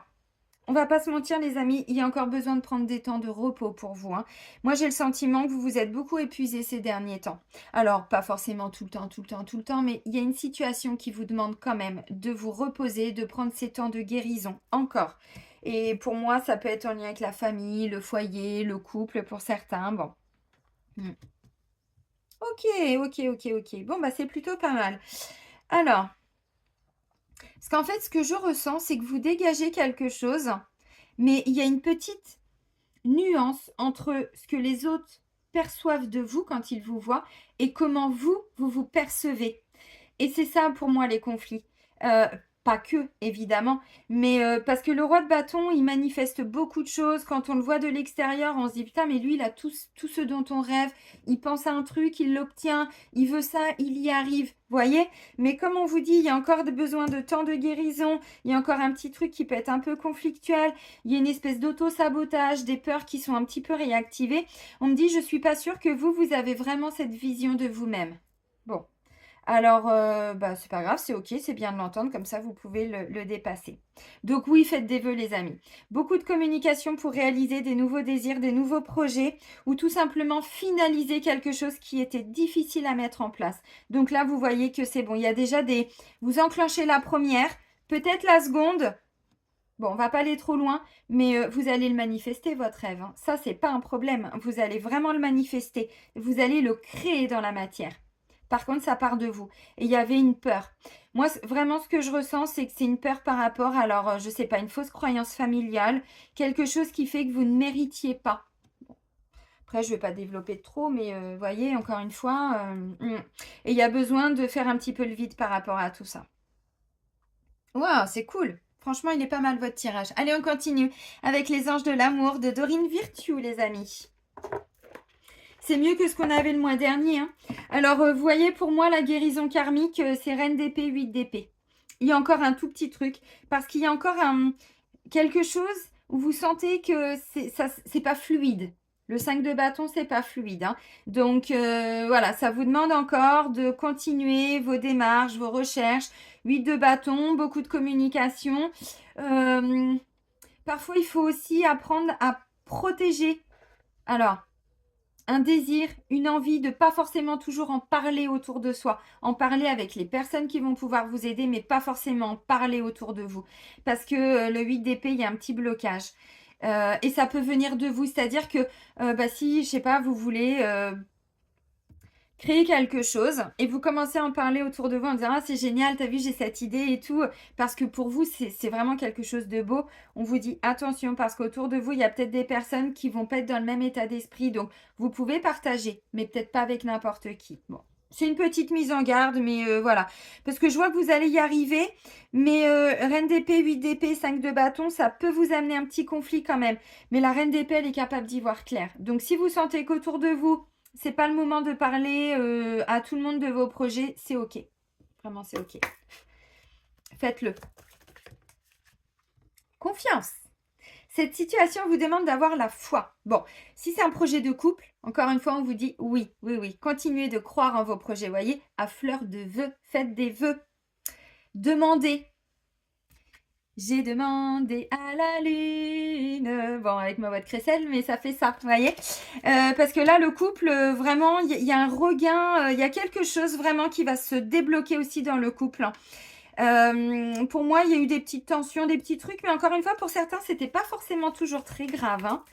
on va pas se mentir les amis, il y a encore besoin de prendre des temps de repos pour vous. Hein. Moi, j'ai le sentiment que vous vous êtes beaucoup épuisé ces derniers temps. Alors, pas forcément tout le temps, mais il y a une situation qui vous demande quand même de vous reposer, de prendre ces temps de guérison encore. Et pour moi, ça peut être en lien avec la famille, le foyer, le couple pour certains. Bon. Ok. Bon, bah c'est plutôt pas mal. Alors... Parce qu'en fait, ce que je ressens, c'est que vous dégagez quelque chose, mais il y a une petite nuance entre ce que les autres perçoivent de vous quand ils vous voient et comment vous vous percevez. Et c'est ça pour moi les conflits. pas que, évidemment, mais parce que le roi de bâton, il manifeste beaucoup de choses. Quand on le voit de l'extérieur, on se dit, putain, mais lui, il a tout ce dont on rêve. Il pense à un truc, il l'obtient, il veut ça, il y arrive. Voyez? Mais comme on vous dit, il y a encore besoin de temps de guérison. Il y a encore un petit truc qui peut être un peu conflictuel. Il y a une espèce d'auto-sabotage, des peurs qui sont un petit peu réactivées. On me dit, je suis pas sûre que vous avez vraiment cette vision de vous-même. Bon. Alors, bah, c'est pas grave, c'est ok, c'est bien de l'entendre, comme ça vous pouvez le dépasser. Donc oui, faites des vœux les amis. Beaucoup de communication pour réaliser des nouveaux désirs, des nouveaux projets, ou tout simplement finaliser quelque chose qui était difficile à mettre en place. Donc là, vous voyez que c'est bon, il y a déjà des... Vous enclenchez la première, peut-être la seconde. Bon, on va pas aller trop loin, mais vous allez le manifester, votre rêve, hein. Ça, c'est pas un problème. Vous allez vraiment le manifester. Vous allez le créer dans la matière. Par contre, ça part de vous. Et il y avait une peur. Moi, vraiment, ce que je ressens, c'est que c'est une peur par rapport, alors, je sais pas, une fausse croyance familiale, quelque chose qui fait que vous ne méritiez pas. Après, je ne vais pas développer trop, mais voyez, encore une fois, et il y a besoin de faire un petit peu le vide par rapport à tout ça. Waouh, c'est cool. Franchement, il est pas mal votre tirage. Allez, on continue avec les anges de l'amour de Dorine Virtue, les amis. C'est mieux que ce qu'on avait le mois dernier, hein. Alors, vous voyez, pour moi, la guérison karmique, c'est reine d'épée, 8 d'épée. Il y a encore un tout petit truc, parce qu'il y a encore quelque chose où vous sentez que c'est pas fluide. Le 5 de bâton, c'est pas fluide, hein. Donc, voilà, ça vous demande encore de continuer vos démarches, vos recherches. 8 de bâton, beaucoup de communication. Parfois, il faut aussi apprendre à protéger. Alors, un désir, une envie de pas forcément toujours en parler autour de soi, en parler avec les personnes qui vont pouvoir vous aider, mais pas forcément en parler autour de vous. Parce que le 8 d'épée, il y a un petit blocage. Et ça peut venir de vous, c'est-à-dire que bah, si, je sais pas, vous voulez créer quelque chose et vous commencez à en parler autour de vous en disant ah c'est génial, t'as vu j'ai cette idée et tout, parce que pour vous c'est vraiment quelque chose de beau. On vous dit attention parce qu'autour de vous il y a peut-être des personnes qui vont pas être dans le même état d'esprit, donc vous pouvez partager mais peut-être pas avec n'importe qui. Bon, c'est une petite mise en garde, mais voilà, parce que je vois que vous allez y arriver, mais reine d'épée, 8 d'épée, 5 de bâton, ça peut vous amener un petit conflit quand même, mais la reine d'épée elle est capable d'y voir clair. Donc si vous sentez qu'autour de vous c'est pas le moment de parler à tout le monde de vos projets, c'est ok. Vraiment, c'est ok. Faites-le. Confiance. Cette situation vous demande d'avoir la foi. Bon, si c'est un projet de couple, encore une fois, on vous dit oui, oui, oui. Continuez de croire en vos projets, voyez, à fleur de vœux. Faites des vœux. Demandez. J'ai demandé à la lune. Bon, avec ma voix de crécelle, mais ça fait ça, vous voyez. Parce que là, le couple, vraiment, il y a un regain, il y a quelque chose vraiment qui va se débloquer aussi dans le couple. Pour moi, il y a eu des petites tensions, des petits trucs, mais encore une fois, pour certains, c'était pas forcément toujours très grave, hein.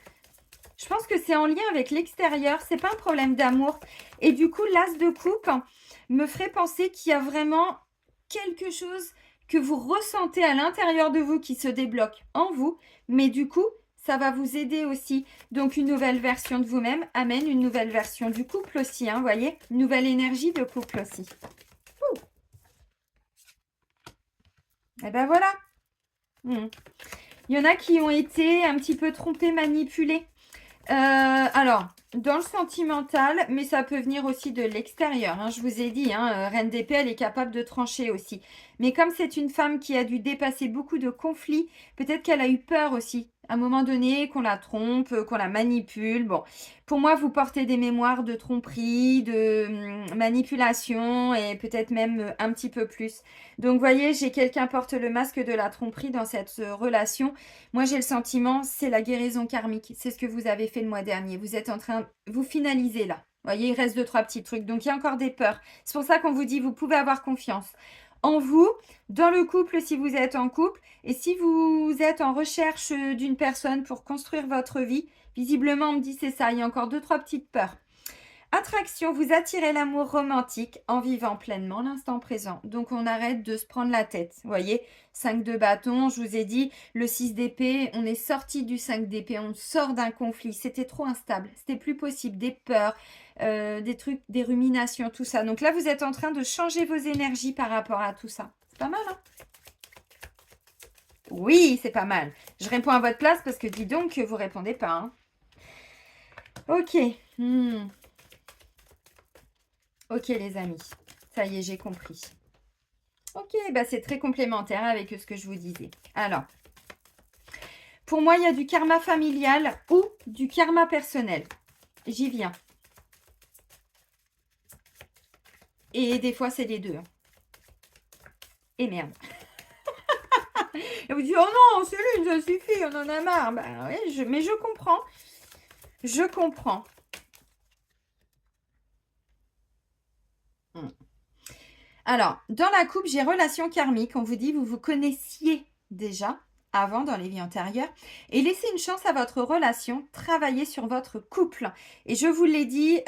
Je pense que c'est en lien avec l'extérieur, c'est pas un problème d'amour. Et du coup, l'as de coupe me ferait penser qu'il y a vraiment quelque chose que vous ressentez à l'intérieur de vous qui se débloque en vous, mais du coup, ça va vous aider aussi. Donc, une nouvelle version de vous-même amène une nouvelle version du couple aussi, hein, vous voyez, une nouvelle énergie de couple aussi. Ouh. Et ben voilà. Il y en a qui ont été un petit peu trompés, manipulés. Alors, dans le sentimental, mais ça peut venir aussi de l'extérieur, hein, je vous ai dit, hein, Reine d'épée, elle est capable de trancher aussi. Mais comme c'est une femme qui a dû dépasser beaucoup de conflits, peut-être qu'elle a eu peur aussi, à un moment donné, qu'on la trompe, qu'on la manipule. Bon, pour moi, vous portez des mémoires de tromperie, de manipulation et peut-être même un petit peu plus. Donc, vous voyez, j'ai quelqu'un porte le masque de la tromperie dans cette relation. Moi, j'ai le sentiment, c'est la guérison karmique. C'est ce que vous avez fait le mois dernier. Vous êtes en train, vous finalisez là. Vous voyez, il reste 2-3 petits trucs. Donc, il y a encore des peurs. C'est pour ça qu'on vous dit, vous pouvez avoir confiance en vous, dans le couple si vous êtes en couple. Et si vous êtes en recherche d'une personne pour construire votre vie, visiblement, on me dit c'est ça. Il y a encore 2-3 petites peurs. Attraction, vous attirez l'amour romantique en vivant pleinement l'instant présent. Donc, on arrête de se prendre la tête. Vous voyez, 5 de bâton, je vous ai dit, le 6 d'épée, on est sorti du 5 d'épée, on sort d'un conflit. C'était trop instable, c'était plus possible, des peurs, des trucs, des ruminations, tout ça. Donc là, vous êtes en train de changer vos énergies par rapport à tout ça. C'est pas mal, hein? Oui, c'est pas mal. Je réponds à votre place parce que dis donc que vous répondez pas. Hein. Ok. Ok, les amis. Ça y est, j'ai compris. Ok, bah c'est très complémentaire avec ce que je vous disais. Alors, pour moi, il y a du karma familial ou du karma personnel. J'y viens. Et des fois, c'est les deux. Hein. Et merde. Et vous dites, oh non, c'est l'une, ça suffit, on en a marre. Bah, oui, mais je comprends. Je comprends. Alors, dans la coupe, j'ai relation karmique. On vous dit, vous vous connaissiez déjà avant dans les vies antérieures et laissez une chance à votre relation, travaillez sur votre couple. Et je vous l'ai dit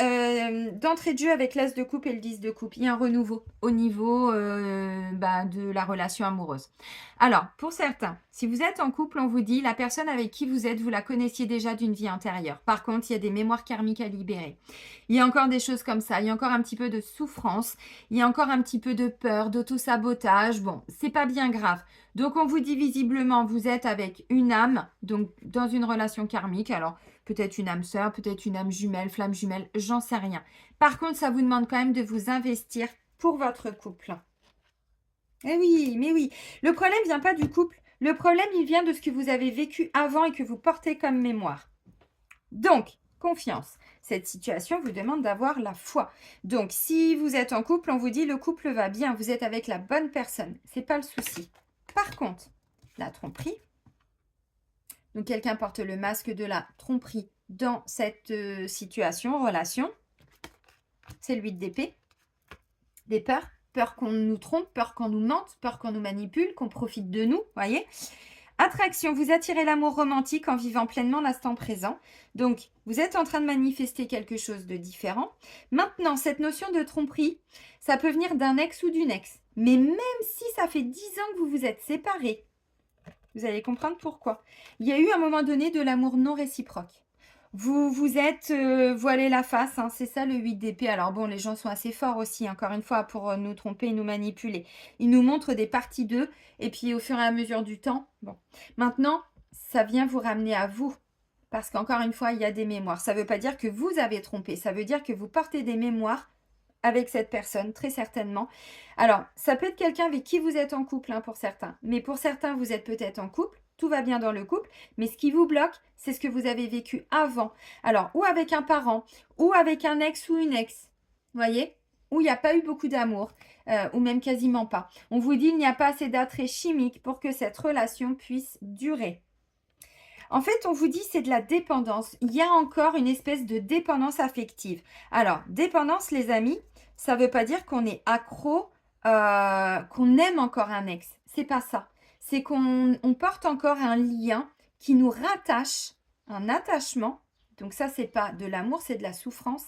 d'entrée de jeu avec l'as de coupe et le 10 de coupe, il y a un renouveau au niveau de la relation amoureuse. Alors, pour certains, si vous êtes en couple, on vous dit la personne avec qui vous êtes, vous la connaissiez déjà d'une vie antérieure. Par contre, il y a des mémoires karmiques à libérer. Il y a encore des choses comme ça, il y a encore un petit peu de souffrance, il y a encore un petit peu de peur, d'auto-sabotage. Bon, c'est pas bien grave. Donc, on vous dit visiblement, vous êtes avec une âme, donc dans une relation karmique. Alors, peut-être une âme sœur, peut-être une âme jumelle, flamme jumelle, j'en sais rien. Par contre, ça vous demande quand même de vous investir pour votre couple. Eh oui, mais oui. Le problème ne vient pas du couple. Le problème, il vient de ce que vous avez vécu avant et que vous portez comme mémoire. Donc, confiance. Cette situation vous demande d'avoir la foi. Donc, si vous êtes en couple, on vous dit le couple va bien, vous êtes avec la bonne personne. Ce n'est pas le souci. Par contre, la tromperie. Donc, quelqu'un porte le masque de la tromperie dans cette situation, relation. C'est le 8 d'épée. Des peurs. Peur qu'on nous trompe, peur qu'on nous mente, peur qu'on nous manipule, qu'on profite de nous, voyez. Attraction, vous attirez l'amour romantique en vivant pleinement l'instant présent. Donc, vous êtes en train de manifester quelque chose de différent. Maintenant, cette notion de tromperie, ça peut venir d'un ex ou d'une ex. Mais même si ça fait 10 ans que vous vous êtes séparés, vous allez comprendre pourquoi. Il y a eu à un moment donné de l'amour non réciproque. Vous vous êtes voilé la face, hein, c'est ça le 8 d'épée. Alors bon, les gens sont assez forts aussi, encore une fois, pour nous tromper et nous manipuler. Ils nous montrent des parties d'eux, et puis au fur et à mesure du temps, bon. Maintenant, ça vient vous ramener à vous, parce qu'encore une fois, il y a des mémoires. Ça ne veut pas dire que vous avez trompé, ça veut dire que vous portez des mémoires avec cette personne, très certainement. Alors, ça peut être quelqu'un avec qui vous êtes en couple, hein, pour certains. Mais pour certains, vous êtes peut-être en couple, tout va bien dans le couple, mais ce qui vous bloque, c'est ce que vous avez vécu avant. Alors, ou avec un parent, ou avec un ex ou une ex, voyez, où il n'y a pas eu beaucoup d'amour, ou même quasiment pas. On vous dit qu'il n'y a pas assez d'attrait chimique pour que cette relation puisse durer. En fait, on vous dit c'est de la dépendance. Il y a encore une espèce de dépendance affective. Alors, dépendance, les amis, ça ne veut pas dire qu'on est accro, qu'on aime encore un ex. C'est pas ça. C'est qu'on porte encore un lien qui nous rattache, un attachement. Donc ça, c'est pas de l'amour, c'est de la souffrance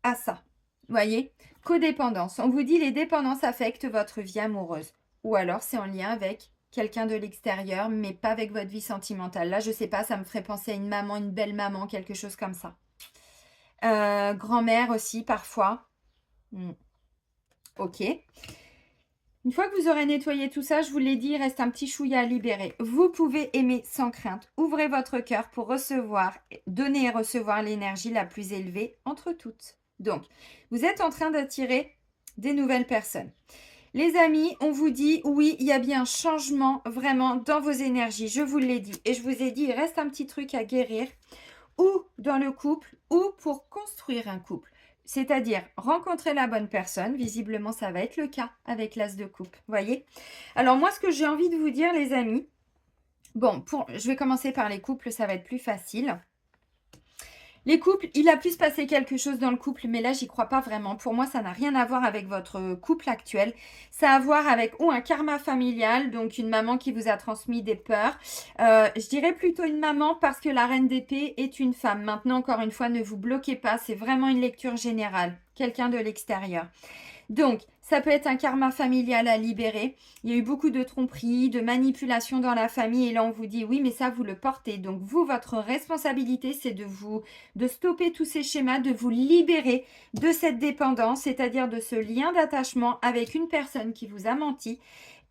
à ça. Vous voyez? Codépendance. On vous dit les dépendances affectent votre vie amoureuse. Ou alors c'est en lien avec quelqu'un de l'extérieur, mais pas avec votre vie sentimentale. Là, je sais pas, ça me ferait penser à une maman, une belle maman, quelque chose comme ça. Grand-mère aussi, parfois. Ok. Une fois que vous aurez nettoyé tout ça, je vous l'ai dit, il reste un petit chouïa à libérer. Vous pouvez aimer sans crainte. Ouvrez votre cœur pour recevoir, donner et recevoir l'énergie la plus élevée entre toutes. Donc, vous êtes en train d'attirer des nouvelles personnes. Les amis, on vous dit, oui, il y a bien un changement vraiment dans vos énergies. Je vous l'ai dit. Et je vous ai dit, il reste un petit truc à guérir, ou dans le couple, ou pour construire un couple. C'est-à-dire rencontrer la bonne personne. Visiblement, ça va être le cas avec l'as de coupe. Voyez? Alors moi, ce que j'ai envie de vous dire, les amis, bon, je vais commencer par les couples, ça va être plus facile. Les couples, il a pu se passer quelque chose dans le couple, mais là, j'y crois pas vraiment. Pour moi, ça n'a rien à voir avec votre couple actuel. Ça a à voir avec ou un karma familial, donc une maman qui vous a transmis des peurs. Je dirais plutôt une maman parce que la reine d'épée est une femme. Maintenant, encore une fois, ne vous bloquez pas. C'est vraiment une lecture générale. Quelqu'un de l'extérieur. Donc, ça peut être un karma familial à libérer. Il y a eu beaucoup de tromperies, de manipulations dans la famille. Et là, on vous dit, oui, mais ça, vous le portez. Donc, vous, votre responsabilité, c'est de stopper tous ces schémas, de vous libérer de cette dépendance, c'est-à-dire de ce lien d'attachement avec une personne qui vous a menti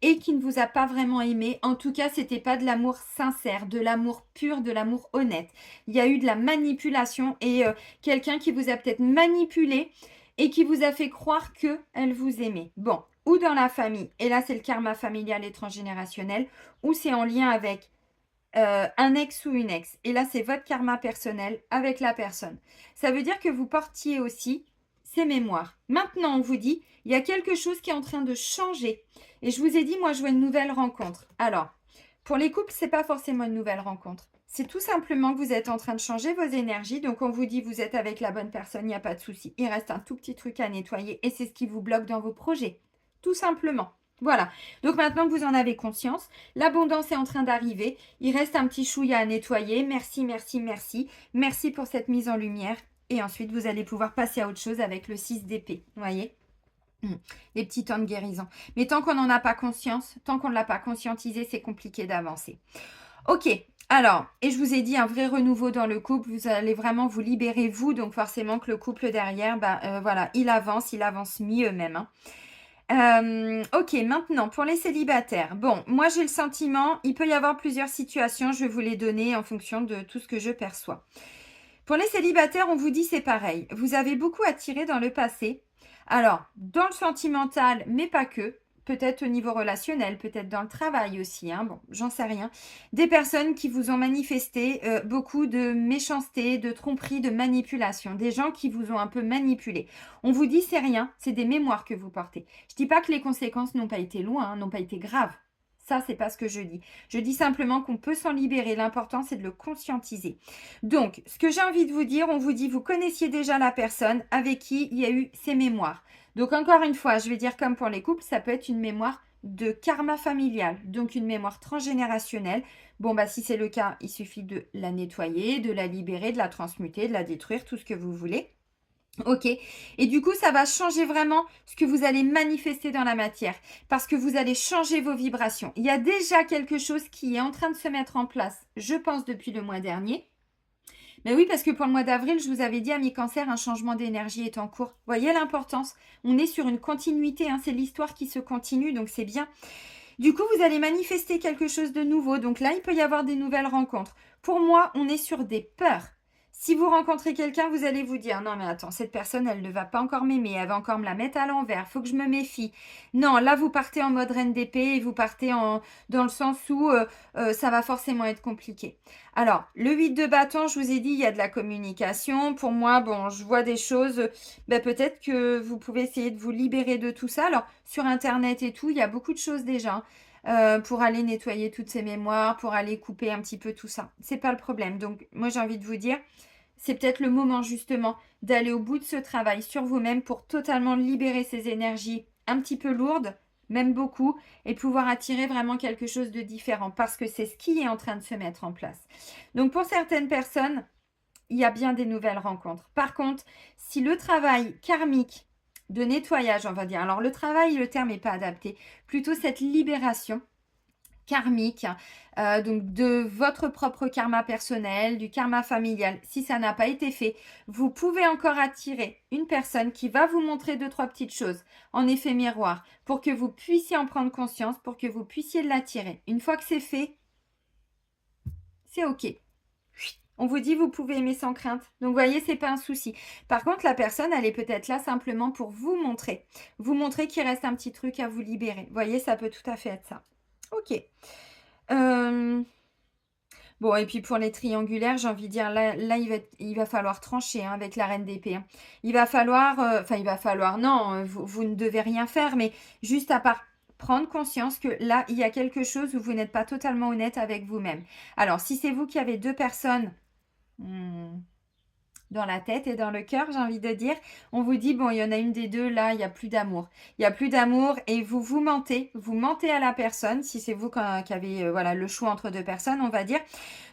et qui ne vous a pas vraiment aimé. En tout cas, c'était pas de l'amour sincère, de l'amour pur, de l'amour honnête. Il y a eu de la manipulation et quelqu'un qui vous a peut-être manipulé et qui vous a fait croire que elle vous aimait. Bon, ou dans la famille, et là c'est le karma familial et transgénérationnel, ou c'est en lien avec un ex ou une ex. Et là, c'est votre karma personnel avec la personne. Ça veut dire que vous portiez aussi ces mémoires. Maintenant, on vous dit, il y a quelque chose qui est en train de changer. Et je vous ai dit, moi, je vois une nouvelle rencontre. Alors, pour les couples, c'est pas forcément une nouvelle rencontre. C'est tout simplement que vous êtes en train de changer vos énergies. Donc, on vous dit, vous êtes avec la bonne personne, il n'y a pas de souci. Il reste un tout petit truc à nettoyer et c'est ce qui vous bloque dans vos projets. Tout simplement. Voilà. Donc, maintenant que vous en avez conscience, l'abondance est en train d'arriver. Il reste un petit chouïa à nettoyer. Merci, merci, merci. Merci pour cette mise en lumière. Et ensuite, vous allez pouvoir passer à autre chose avec le 6 d'épée. Vous voyez les petits temps de guérison. Mais tant qu'on n'en a pas conscience, tant qu'on ne l'a pas conscientisé, c'est compliqué d'avancer. Ok, alors, et je vous ai dit un vrai renouveau dans le couple, vous allez vraiment vous libérer vous, donc forcément que le couple derrière, voilà, il avance mieux même. Ok, maintenant, pour les célibataires. Bon, moi j'ai le sentiment, il peut y avoir plusieurs situations, je vais vous les donner en fonction de tout ce que je perçois. Pour les célibataires, on vous dit c'est pareil. Vous avez beaucoup attiré dans le passé. Alors, dans le sentimental, mais pas que. Peut-être au niveau relationnel, peut-être dans le travail aussi. Bon, j'en sais rien. Des personnes qui vous ont manifesté beaucoup de méchanceté, de tromperie, de manipulation. Des gens qui vous ont un peu manipulé. On vous dit c'est rien, c'est des mémoires que vous portez. Je dis pas que les conséquences n'ont pas été loin, n'ont pas été graves. Ça, c'est pas ce que je dis. Je dis simplement qu'on peut s'en libérer. L'important, c'est de le conscientiser. Donc, ce que j'ai envie de vous dire, on vous dit, vous connaissiez déjà la personne avec qui il y a eu ces mémoires. Donc, encore une fois, je vais dire comme pour les couples, ça peut être une mémoire de karma familial, donc une mémoire transgénérationnelle. Bon, si c'est le cas, il suffit de la nettoyer, de la libérer, de la transmuter, de la détruire, tout ce que vous voulez. Ok, et du coup, ça va changer vraiment ce que vous allez manifester dans la matière, parce que vous allez changer vos vibrations. Il y a déjà quelque chose qui est en train de se mettre en place, je pense, depuis le mois dernier. Mais oui, parce que pour le mois d'avril, je vous avais dit à mi-cancer, un changement d'énergie est en cours. Vous voyez l'importance? On est sur une continuité, c'est l'histoire qui se continue, donc c'est bien. Du coup, vous allez manifester quelque chose de nouveau. Donc là, il peut y avoir des nouvelles rencontres. Pour moi, on est sur des peurs. Si vous rencontrez quelqu'un, vous allez vous dire, non mais attends, cette personne, elle ne va pas encore m'aimer, elle va encore me la mettre à l'envers, faut que je me méfie. Non, là, vous partez en mode reine d'épée et vous partez dans le sens où ça va forcément être compliqué. Alors, le 8 de bâton, je vous ai dit, il y a de la communication. Pour moi, bon, je vois des choses, peut-être que vous pouvez essayer de vous libérer de tout ça. Alors, sur Internet et tout, il y a beaucoup de choses déjà. Pour aller nettoyer toutes ces mémoires, pour aller couper un petit peu tout ça. C'est pas le problème. Donc, moi, j'ai envie de vous dire, c'est peut-être le moment justement d'aller au bout de ce travail sur vous-même pour totalement libérer ces énergies un petit peu lourdes, même beaucoup, et pouvoir attirer vraiment quelque chose de différent parce que c'est ce qui est en train de se mettre en place. Donc, pour certaines personnes, il y a bien des nouvelles rencontres. Par contre, si le travail karmique de nettoyage, on va dire, alors le travail, le terme n'est pas adapté, plutôt cette libération karmique, donc de votre propre karma personnel, du karma familial, si ça n'a pas été fait, vous pouvez encore attirer une personne qui va vous montrer deux, trois petites choses en effet miroir pour que vous puissiez en prendre conscience, pour que vous puissiez l'attirer. Une fois que c'est fait, c'est ok. On vous dit vous pouvez aimer sans crainte. Donc vous voyez, c'est pas un souci. Par contre, la personne, elle est peut-être là simplement pour vous montrer. Vous montrer qu'il reste un petit truc à vous libérer. Vous voyez, ça peut tout à fait être ça. Ok. Bon, et puis pour les triangulaires, j'ai envie de dire, là il va falloir trancher avec la reine d'épée. Il va falloir, non, vous ne devez rien faire, mais juste à part prendre conscience que là, il y a quelque chose où vous n'êtes pas totalement honnête avec vous-même. Alors, si c'est vous qui avez deux personnes dans la tête et dans le cœur, j'ai envie de dire, on vous dit, bon, il y en a une des deux, là, il n'y a plus d'amour. Il n'y a plus d'amour et vous mentez à la personne, si c'est vous qui avez le choix entre deux personnes, on va dire.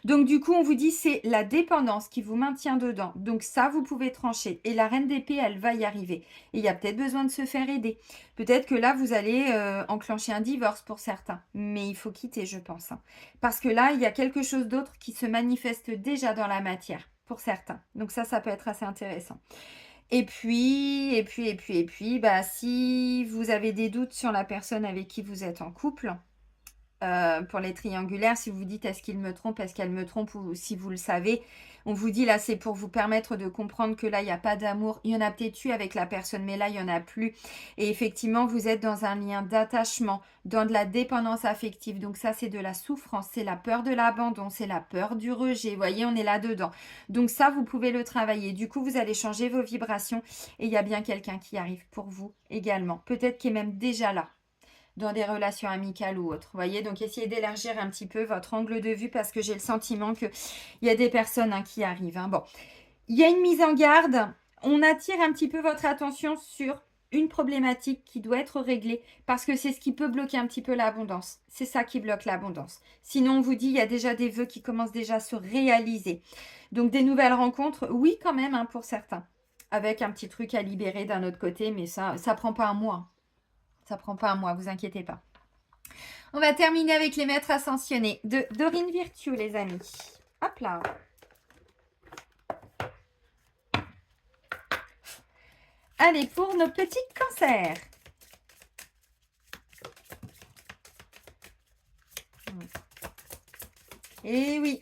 Donc, du coup, on vous dit, c'est la dépendance qui vous maintient dedans. Donc, ça, vous pouvez trancher. Et la reine d'épée, elle va y arriver. Et il y a peut-être besoin de se faire aider. Peut-être que là, vous allez enclencher un divorce pour certains. Mais il faut quitter, je pense. Parce que là, il y a quelque chose d'autre qui se manifeste déjà dans la matière pour certains. Donc ça peut être assez intéressant. Et puis, bah, si vous avez des doutes sur la personne avec qui vous êtes en couple, pour les triangulaires, si vous vous dites est-ce qu'il me trompe, est-ce qu'elle me trompe, ou si vous le savez, on vous dit là c'est pour vous permettre de comprendre que là il n'y a pas d'amour. Il y en a peut-être eu avec la personne, mais là il n'y en a plus. Et effectivement, vous êtes dans un lien d'attachement, dans de la dépendance affective. Donc ça c'est de la souffrance, c'est la peur de l'abandon, c'est la peur du rejet. Vous voyez, on est là-dedans. Donc ça, vous pouvez le travailler. Du coup, vous allez changer vos vibrations et il y a bien quelqu'un qui arrive pour vous également. Peut-être qu'il est même déjà là dans des relations amicales ou autres. Vous voyez, donc essayez d'élargir un petit peu votre angle de vue parce que j'ai le sentiment qu'il y a des personnes qui arrivent. Bon, il y a une mise en garde. On attire un petit peu votre attention sur une problématique qui doit être réglée parce que c'est ce qui peut bloquer un petit peu l'abondance. C'est ça qui bloque l'abondance. Sinon, on vous dit, il y a déjà des vœux qui commencent déjà à se réaliser. Donc, des nouvelles rencontres, oui quand même pour certains. Avec un petit truc à libérer d'un autre côté, mais ça prend pas un mois. Ça prend pas un mois, vous inquiétez pas. On va terminer avec les maîtres ascensionnés de Dorine Virtue, les amis. Hop là. Allez, pour nos petits cancers. Eh oui.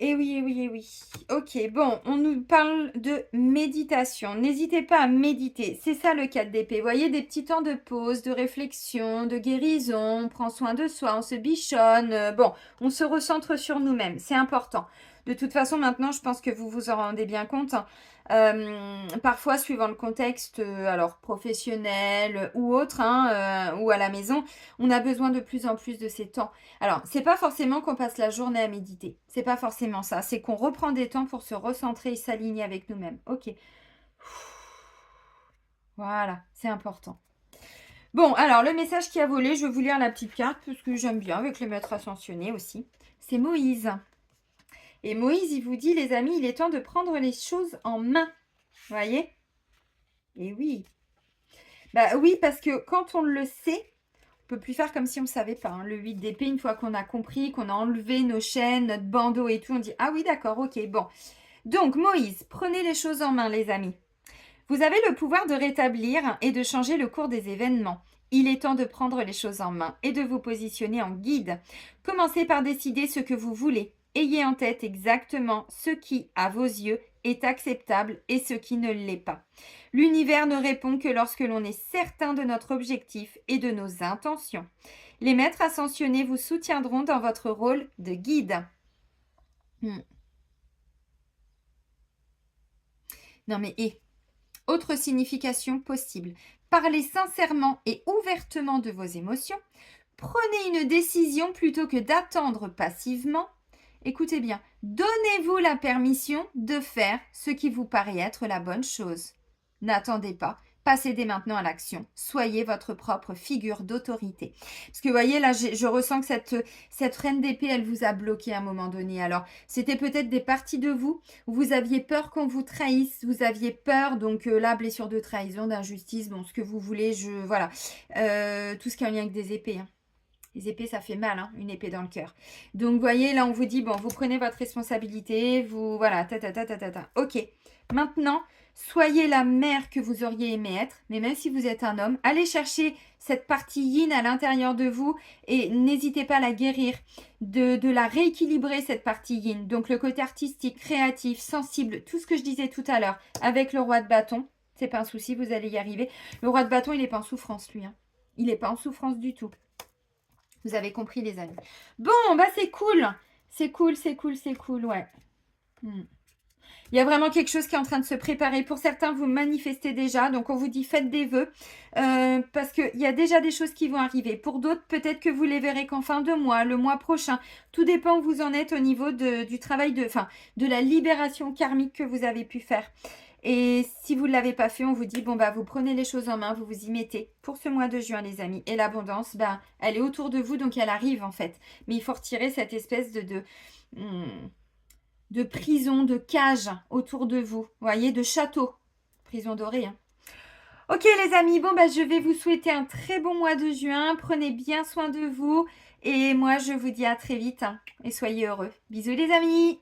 Eh oui, eh oui, eh oui. Ok, bon, on nous parle de méditation. N'hésitez pas à méditer. C'est ça le 4 d'épée. Vous voyez, des petits temps de pause, de réflexion, de guérison. On prend soin de soi, on se bichonne. Bon, on se recentre sur nous-mêmes. C'est important. De toute façon, maintenant, je pense que vous vous en rendez bien compte. Parfois, suivant le contexte, alors professionnel ou autre, ou à la maison, on a besoin de plus en plus de ces temps. Alors, c'est pas forcément qu'on passe la journée à méditer. C'est pas forcément ça. C'est qu'on reprend des temps pour se recentrer et s'aligner avec nous-mêmes. Ok. Voilà, c'est important. Bon, alors, le message qui a volé, je vais vous lire la petite carte parce que j'aime bien avec les maîtres ascensionnés aussi. C'est Moïse. Et Moïse, il vous dit, les amis, il est temps de prendre les choses en main. Vous voyez? Et oui. Bah oui, parce que quand on le sait, on peut plus faire comme si on ne savait pas. Le 8 d'épée, une fois qu'on a compris, qu'on a enlevé nos chaînes, notre bandeau et tout, on dit, ah oui, d'accord, ok, bon. Donc, Moïse, prenez les choses en main, les amis. Vous avez le pouvoir de rétablir et de changer le cours des événements. Il est temps de prendre les choses en main et de vous positionner en guide. Commencez par décider ce que vous voulez. Ayez en tête exactement ce qui, à vos yeux, est acceptable et ce qui ne l'est pas. L'univers ne répond que lorsque l'on est certain de notre objectif et de nos intentions. Les maîtres ascensionnés vous soutiendront dans votre rôle de guide. Non mais autre signification possible. Parlez sincèrement et ouvertement de vos émotions. Prenez une décision plutôt que d'attendre passivement. Écoutez bien, donnez-vous la permission de faire ce qui vous paraît être la bonne chose. N'attendez pas, passez dès maintenant à l'action. Soyez votre propre figure d'autorité. Parce que vous voyez, là, je ressens que cette reine d'épée, elle vous a bloqué à un moment donné. Alors, c'était peut-être des parties de vous où vous aviez peur qu'on vous trahisse, vous aviez peur, donc là, blessure de trahison, d'injustice, bon, ce que vous voulez, voilà. Tout ce qui est en lien avec des épées, Les épées, ça fait mal, une épée dans le cœur. Donc, vous voyez, là, on vous dit, bon, vous prenez votre responsabilité, vous, voilà, Ok, maintenant, soyez la mère que vous auriez aimé être, mais même si vous êtes un homme, allez chercher cette partie yin à l'intérieur de vous et n'hésitez pas à la guérir, de la rééquilibrer, cette partie yin. Donc, le côté artistique, créatif, sensible, tout ce que je disais tout à l'heure, avec le roi de bâton, c'est pas un souci, vous allez y arriver. Le roi de bâton, il n'est pas en souffrance, lui. Il n'est pas en souffrance du tout. Vous avez compris, les amis. Bon, bah c'est cool. C'est cool, ouais. Il y a vraiment quelque chose qui est en train de se préparer. Pour certains, vous manifestez déjà. Donc, on vous dit, faites des vœux. Parce qu'il y a déjà des choses qui vont arriver. Pour d'autres, peut-être que vous les verrez qu'en fin de mois, le mois prochain. Tout dépend où vous en êtes au niveau du travail, de la libération karmique que vous avez pu faire. Et si vous ne l'avez pas fait, on vous dit, bon, bah, vous prenez les choses en main, vous vous y mettez pour ce mois de juin, les amis. Et l'abondance, elle est autour de vous, donc elle arrive, en fait. Mais il faut retirer cette espèce de prison, de cage autour de vous. Vous voyez, de château. Prison dorée, Ok, les amis, bon, je vais vous souhaiter un très bon mois de juin. Prenez bien soin de vous. Et moi, je vous dis à très vite. Et soyez heureux. Bisous, les amis.